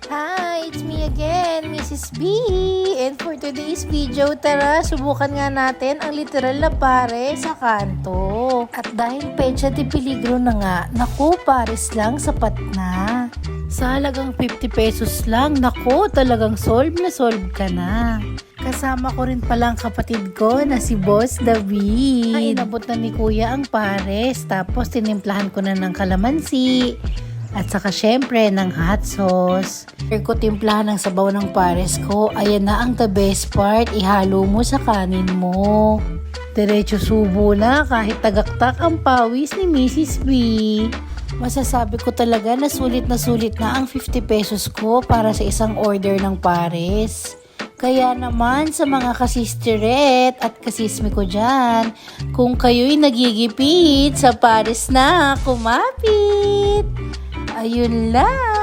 Hi, it's me again, Mrs. B. And for today's video, tara, subukan nga natin ang literal na pare sa kanto. At dahil pecha de peligro na nga, naku, pares lang, sapat na. Sa halagang 50 pesos lang, naku, talagang solve na solve ka na. Kasama ko rin palang kapatid ko na si Boss David. Ay, inabot na ni Kuya ang pares, tapos tinimplahan ko na ng kalamansi. At saka syempre ng hot sauce. After ko timplahan ng sabaw ng pares ko, ayan na ang the best part, ihalo mo sa kanin mo. Diretso subo na kahit tagaktak ang pawis ni Mrs. B. Masasabi ko talaga na sulit na ang 50 pesos ko para sa isang order ng pares. Kaya naman sa mga kasisteret at kasismi ko dyan, kung kayo'y nagigipit sa pares na kumapit, ayun lang.